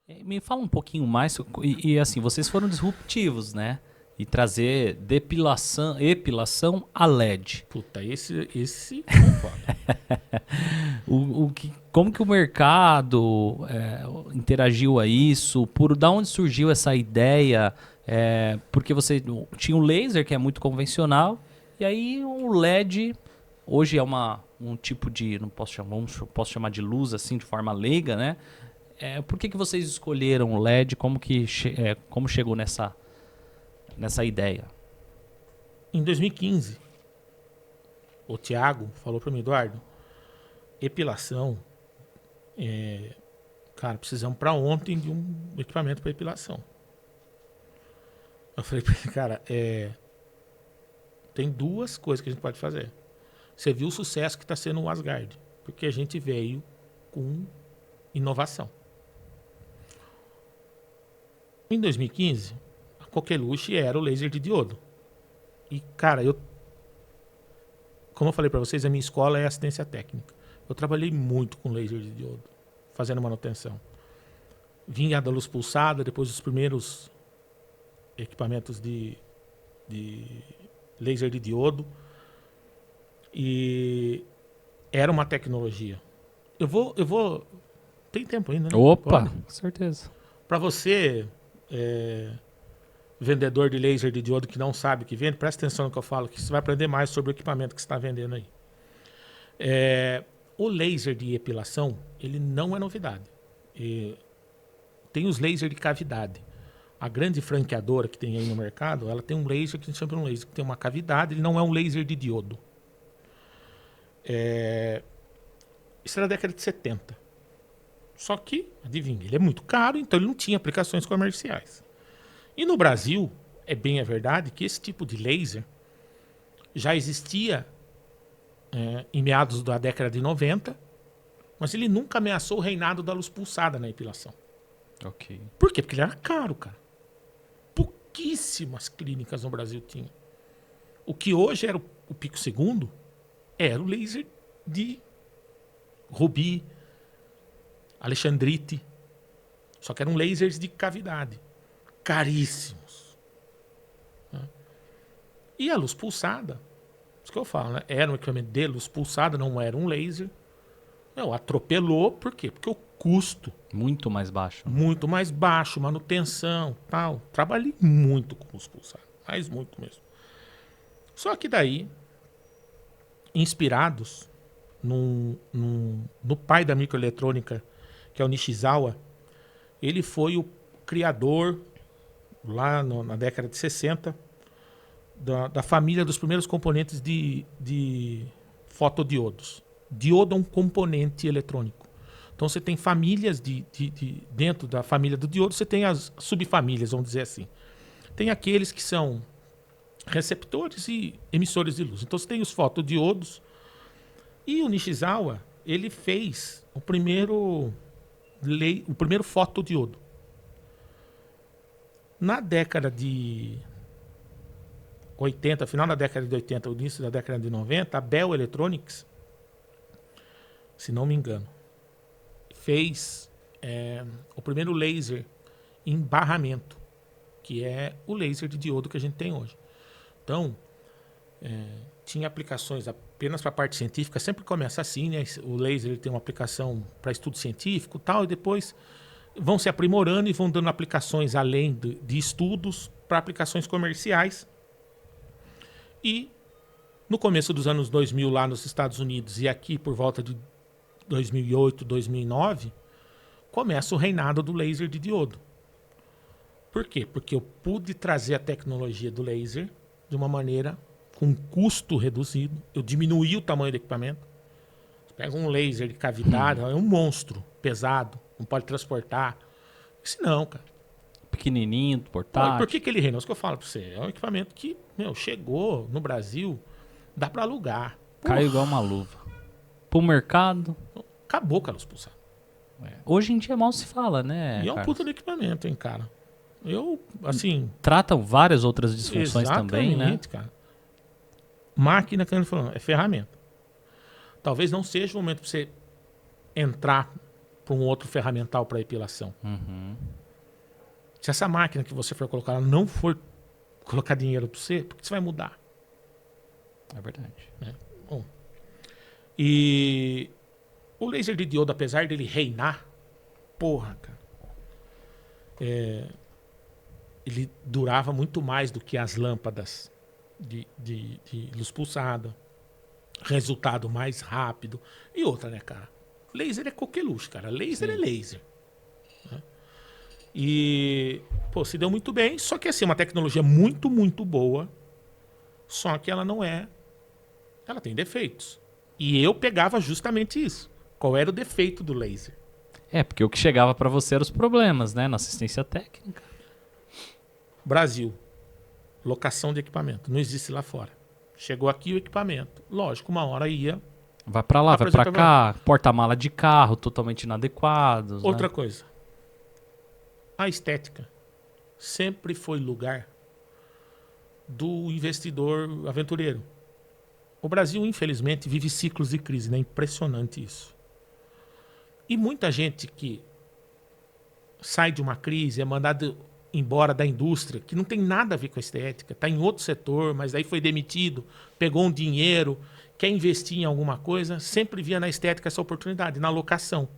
Me fala um pouquinho mais, assim, vocês foram disruptivos, né? E trazer epilação a LED. Puta, esse foi foda. Como que o mercado interagiu a isso? Da onde surgiu essa ideia? Porque você tinha um laser que é muito convencional, e aí o LED hoje é um tipo de, não posso chamar, posso chamar de luz assim de forma leiga, né? Por que vocês escolheram o LED? Como chegou nessa ideia? Em 2015, o Thiago falou para mim, Eduardo, epilação, cara, precisamos para ontem de um equipamento para epilação. Eu falei para ele, cara, tem duas coisas que a gente pode fazer. Você viu o sucesso que está sendo o Asgard, porque a gente veio com inovação. Em 2015, a Coqueluche era o laser de diodo. E, cara, como eu falei para vocês, a minha escola é assistência técnica. Eu trabalhei muito com laser de diodo, fazendo manutenção. Vinha da luz pulsada, depois dos primeiros equipamentos de laser de diodo. E era uma tecnologia. Eu vou. Tem tempo ainda, né? Opa, com certeza. Para você, vendedor de laser de diodo que não sabe o que vende, presta atenção no que eu falo, que você vai aprender mais sobre o equipamento que você está vendendo aí. O laser de epilação, ele não é novidade. Tem os lasers de cavidade. A grande franqueadora que tem aí no mercado, ela tem um laser que a gente chama de um laser que tem uma cavidade, ele não é um laser de diodo. Isso era da década de 70. Só que, adivinha, ele é muito caro, então ele não tinha aplicações comerciais. E no Brasil, é bem a verdade que esse tipo de laser já existia em meados da década de 90, mas ele nunca ameaçou o reinado da luz pulsada na epilação. Ok. Por quê? Porque ele era caro, cara. Pouquíssimas clínicas no Brasil tinham. O que hoje era o pico segundo era o laser de Rubi, Alexandrite. Só que eram lasers de cavidade. Caríssimos. E a luz pulsada, isso que eu falo, né? Era um equipamento de luz pulsada, não era um laser. Atropelou, por quê? Porque o custo muito mais baixo. Muito mais baixo, manutenção, tal. Trabalhei muito com luz pulsada, mas muito mesmo. Só que daí, inspirados no pai da microeletrônica, que é o Nishizawa, ele foi o criador, lá na década de 60, da família dos primeiros componentes de fotodiodos. Diodo é um componente eletrônico. Então você tem famílias dentro da família do diodo, você tem as subfamílias, vamos dizer assim. Tem aqueles que são receptores e emissores de luz. Então você tem os fotodiodos. E o Nishizawa, ele fez o primeiro fotodiodo. Na década de 80, final da década de 80, início da década de 90, a Bell Electronics, se não me engano, fez o primeiro laser em barramento, que é o laser de diodo que a gente tem hoje. Então, tinha aplicações apenas para a parte científica, sempre começa assim, né? O laser ele tem uma aplicação para estudo científico e tal, e depois vão se aprimorando e vão dando aplicações além de estudos para aplicações comerciais. E no começo dos anos 2000 lá nos Estados Unidos e aqui por volta de 2008, 2009, começa o reinado do laser de diodo. Por quê? Porque eu pude trazer a tecnologia do laser de uma maneira com custo reduzido. Eu diminuí o tamanho do equipamento. Você pega um laser de cavidade, é um monstro, pesado, não pode transportar. Isso não, cara. Pequenininho, portátil. Por que ele reinou? Isso que eu falo pra você. É um equipamento que, chegou no Brasil, dá pra alugar. Caiu igual uma luva. Pro mercado. Acabou com a luz pulsada. Hoje em dia mal se fala, né? E é um puta de equipamento, hein, cara. Tratam várias outras disfunções também, né? Cara. Máquina, que é ferramenta. Talvez não seja o momento pra você entrar para um outro ferramental para epilação. Uhum. Se essa máquina que você for colocar, ela não for colocar dinheiro para você, porque você vai mudar. É verdade. Né? Bom, e o laser de diodo, apesar dele reinar, porra, cara, ele durava muito mais do que as lâmpadas de luz pulsada, resultado mais rápido. E outra, né, cara? Laser é coqueluche, cara. Laser é laser. Né? E, pô, se deu muito bem, só que assim, uma tecnologia muito, muito boa, só que ela não é... Ela tem defeitos. E eu pegava justamente isso. Qual era o defeito do laser? Porque o que chegava para você eram os problemas, né? Na assistência técnica. Brasil. Locação de equipamento. Não existe lá fora. Chegou aqui o equipamento. Lógico, uma hora ia... Vai para lá, vai para Apresenta cá. Porta-mala de carro totalmente inadequados. Outra né? coisa. A estética sempre foi lugar do investidor aventureiro. O Brasil, infelizmente, vive ciclos de crise, né? Impressionante isso. E muita gente que sai de uma crise, é mandado embora da indústria, que não tem nada a ver com a estética, está em outro setor, mas aí foi demitido, pegou um dinheiro, quer investir em alguma coisa, sempre via na estética essa oportunidade, na locação.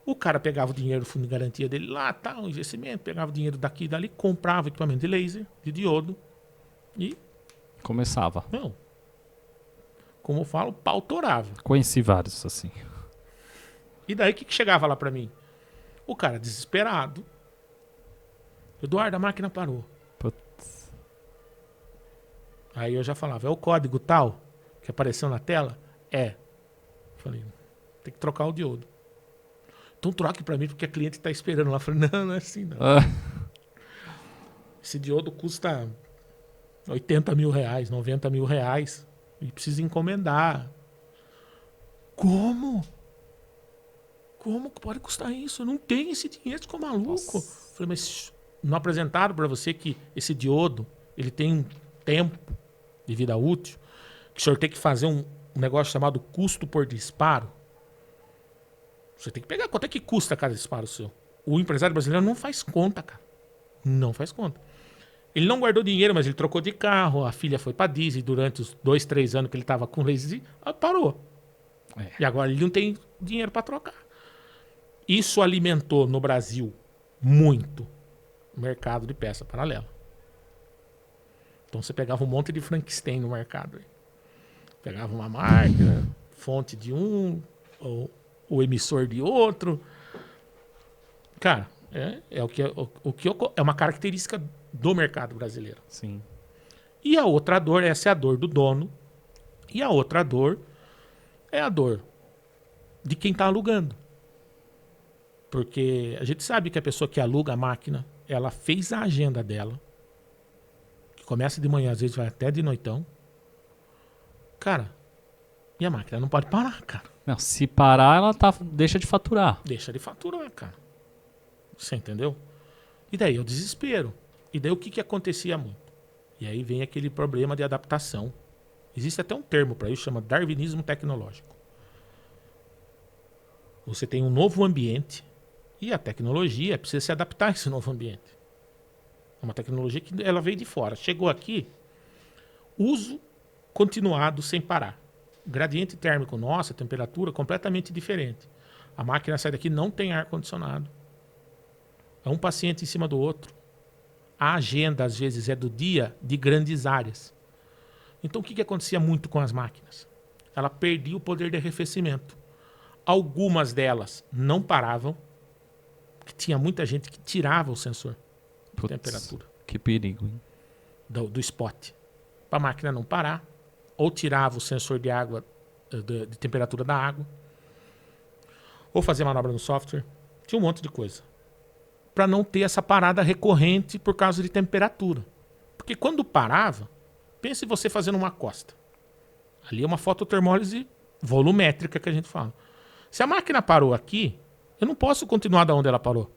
O cara pegava o dinheiro do fundo de garantia dele lá, tá, um investimento, pegava o dinheiro daqui e dali, comprava equipamento de laser, de diodo e... Começava. Não. Como eu falo, pau torava. Conheci vários, assim. E daí o que chegava lá pra mim? O cara desesperado. Eduardo, a máquina parou. Putz. Aí eu já falava, é o código tal que apareceu na tela? É. Falei, tem que trocar o diodo. Então troque pra mim porque a cliente tá esperando lá. Falei, não, não é assim não. Esse diodo custa 80 mil reais, 90 mil reais. E precisa encomendar. Como? Como que pode custar isso? Eu não tenho esse dinheiro, ficou maluco. Nossa. Falei, mas não apresentaram para você que esse diodo ele tem um tempo de vida útil, que o senhor tem que fazer um negócio chamado custo por disparo? Você tem que pegar quanto é que custa cada disparo seu. O empresário brasileiro não faz conta, cara. Não faz conta. Ele não guardou dinheiro, mas ele trocou de carro, a filha foi para Disney durante os 2, 3 anos que ele estava com laser, parou. E agora ele não tem dinheiro para trocar. Isso alimentou no Brasil muito o mercado de peça paralela. Então você pegava um monte de Frankenstein no mercado. Pegava uma máquina, fonte de um, ou o emissor de outro. Cara, é uma característica do mercado brasileiro. Sim. E a outra dor, essa é a dor do dono. E a outra dor é a dor de quem está alugando. Porque a gente sabe que a pessoa que aluga a máquina, ela fez a agenda dela, que começa de manhã, às vezes vai até de noitão. Cara, e a máquina não pode parar, cara. Não, se parar, ela deixa de faturar. Deixa de faturar, cara. Você entendeu? E daí o desespero. E daí o que acontecia muito? E aí vem aquele problema de adaptação. Existe até um termo para isso, chama darwinismo tecnológico. Você tem um novo ambiente e a tecnologia precisa se adaptar a esse novo ambiente. É uma tecnologia que ela veio de fora. Chegou aqui, uso continuado sem parar. Gradiente térmico nosso, temperatura completamente diferente. A máquina sai daqui, não tem ar-condicionado. É um paciente em cima do outro. A agenda, às vezes, é do dia de grandes áreas. Então, o que acontecia muito com as máquinas? Ela perdia o poder de arrefecimento. Algumas delas não paravam, porque tinha muita gente que tirava o sensor de temperatura. Que perigo, hein? Do spot. Para a máquina não parar. Ou tirava o sensor de água, de temperatura da água. Ou fazia manobra no software. Tinha um monte de coisa. Para não ter essa parada recorrente por causa de temperatura. Porque quando parava, pense você fazendo uma costa. Ali é uma fototermólise volumétrica que a gente fala. Se a máquina parou aqui, eu não posso continuar da onde ela parou.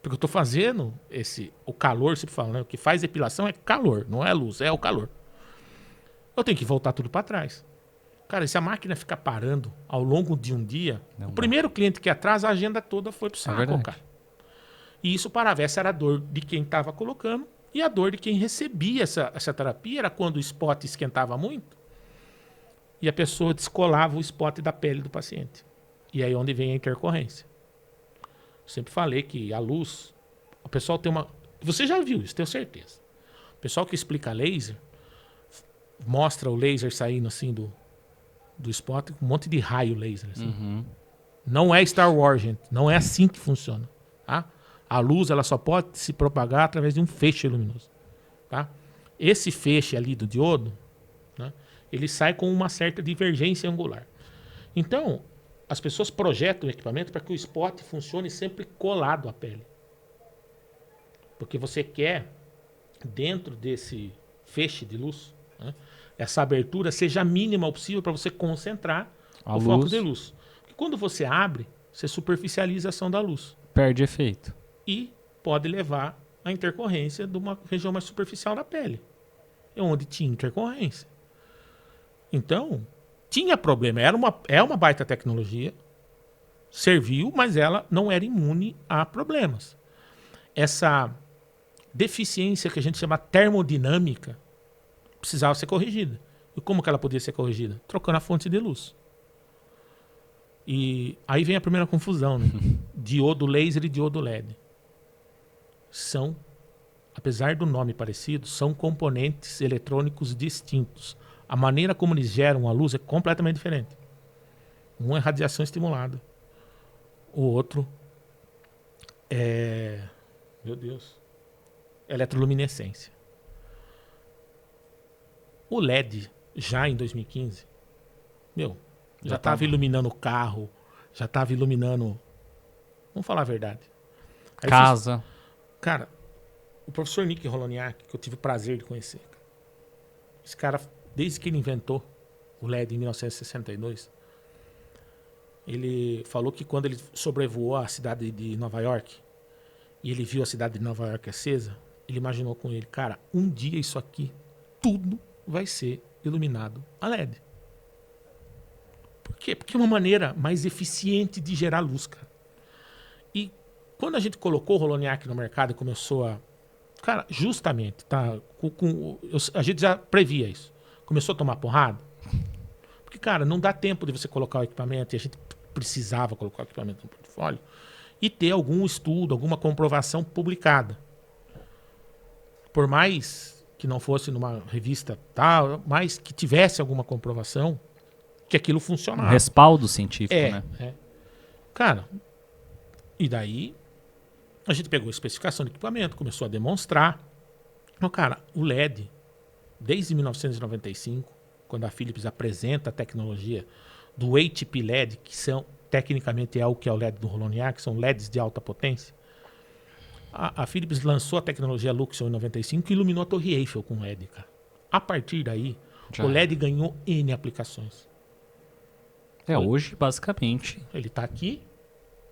Porque eu estou fazendo o calor, se fala, né? O que faz depilação é calor, não é luz, é o calor. Eu tenho que voltar tudo para trás. Cara, se a máquina ficar parando ao longo de um dia, Não o dá. primeiro cliente que atrasa, a agenda toda foi pro saco, verdade. cara. E isso parava. Essa era a dor de quem estava colocando e a dor de quem recebia essa terapia era quando o spot esquentava muito e a pessoa descolava o spot da pele do paciente. E aí é onde vem a intercorrência. Sempre falei que a luz, o pessoal tem uma... Você já viu isso, tenho certeza. O pessoal que explica laser, mostra o laser saindo assim do spot, com um monte de raio laser. Assim. Uhum. Não é Star Wars, gente. Não é assim que funciona. Tá? A luz ela só pode se propagar através de um feixe luminoso. Tá? Esse feixe ali do diodo, né, ele sai com uma certa divergência angular. Então, as pessoas projetam o equipamento para que o spot funcione sempre colado à pele. Porque você quer, dentro desse feixe de luz, né, essa abertura seja a mínima possível para você concentrar A o luz foco de luz. Porque quando você abre, você superficializa a ação da luz. perde efeito. E pode levar à intercorrência de uma região mais superficial da pele. É onde tinha intercorrência. Então, tinha problema. É uma baita tecnologia. Serviu, mas ela não era imune a problemas. Essa deficiência que a gente chama termodinâmica precisava ser corrigida. E como que ela podia ser corrigida? Trocando a fonte de luz. E aí vem a primeira confusão, né? Diodo laser e diodo LED. São, apesar do nome parecido, são componentes eletrônicos distintos. A maneira como eles geram a luz é completamente diferente. Um é radiação estimulada. O outro é... Meu Deus. Eletroluminescência. O LED, já em 2015, já estava iluminando o carro, já estava iluminando... Vamos falar a verdade. Aí Casa. Cara, o professor Nick Holoniak, que eu tive o prazer de conhecer, esse cara, desde que ele inventou o LED em 1962, ele falou que quando ele sobrevoou a cidade de Nova York e ele viu a cidade de Nova York acesa, ele imaginou com ele, cara, um dia isso aqui, tudo vai ser iluminado a LED. Por quê? Porque é uma maneira mais eficiente de gerar luz, cara. E quando a gente colocou o Holoniak no mercado e começou a... Cara, justamente, tá? A gente já previa isso. Começou a tomar porrada. Porque, cara, não dá tempo de você colocar o equipamento, e a gente precisava colocar o equipamento no portfólio, e ter algum estudo, alguma comprovação publicada. Por mais que não fosse numa revista tal, mas que tivesse alguma comprovação que aquilo funcionava. Um respaldo científico, né? Cara, e daí a gente pegou a especificação do equipamento, começou a demonstrar. Então, cara, o LED, desde 1995, quando a Philips apresenta a tecnologia do ATP LED, que são, tecnicamente é o que é o LED do Holoniak, são LEDs de alta potência, a Philips lançou a tecnologia Luxon em 95 e iluminou a Torre Eiffel com LED, cara. A partir daí, o LED ganhou N aplicações. Hoje, basicamente. Ele está aqui,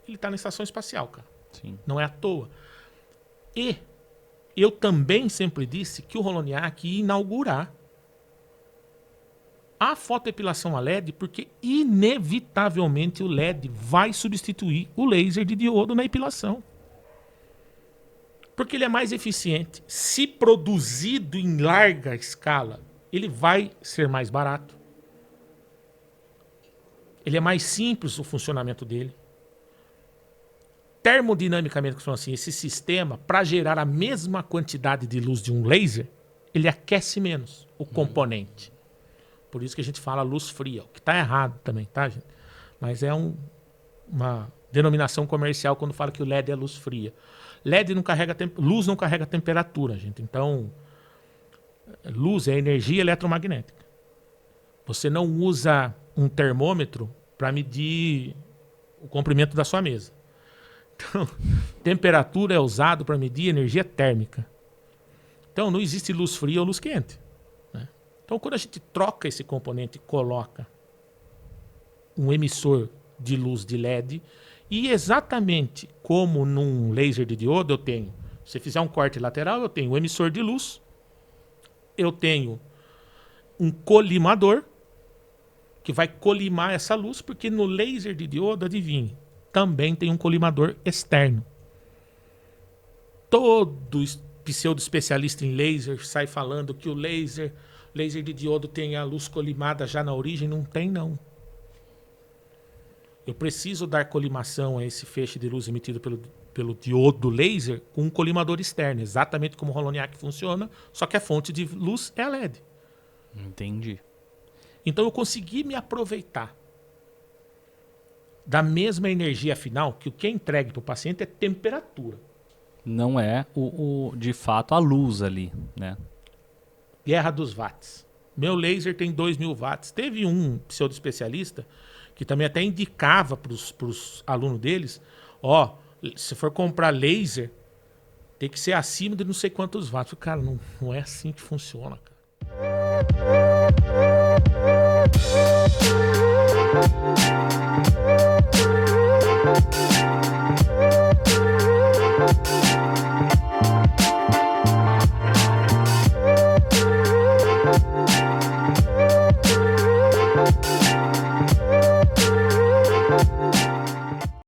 ele está na estação espacial, cara. Sim. Não é à toa. E eu também sempre disse que o Holoniak ia inaugurar a fotoepilação a LED, porque inevitavelmente o LED vai substituir o laser de diodo na epilação. Porque ele é mais eficiente. Se produzido em larga escala, ele vai ser mais barato. Ele é mais simples o funcionamento dele. Termodinamicamente, assim, esse sistema, para gerar a mesma quantidade de luz de um laser, ele aquece menos o componente. Por isso que a gente fala luz fria, o que está errado também, tá, gente? Mas é uma denominação comercial quando fala que o LED é luz fria. LED não carrega luz não carrega temperatura, gente. Então, luz é energia eletromagnética. Você não usa um termômetro para medir o comprimento da sua mesa. Então, temperatura é usado para medir energia térmica. Então, não existe luz fria ou luz quente, né? Então, quando a gente troca esse componente e coloca um emissor de luz de LED, e exatamente como num laser de diodo eu tenho, se fizer um corte lateral, eu tenho um emissor de luz, eu tenho um colimador que vai colimar essa luz, porque no laser de diodo, adivinhe, também tem um colimador externo. Todo pseudo especialista em laser sai falando que o laser de diodo tem a luz colimada já na origem. Não tem, não. Eu preciso dar colimação a esse feixe de luz emitido pelo diodo laser com um colimador externo, exatamente como o Holoniac funciona, só que a fonte de luz é a LED. Entendi. Então eu consegui me aproveitar da mesma energia final, que o que é entregue para o paciente é temperatura. Não é de fato a luz ali, né? Guerra dos watts. Meu laser tem 2.000 watts. Teve um pseudo-especialista que também até indicava para os alunos deles, se for comprar laser, tem que ser acima de não sei quantos watts. Cara, não é assim que funciona, cara.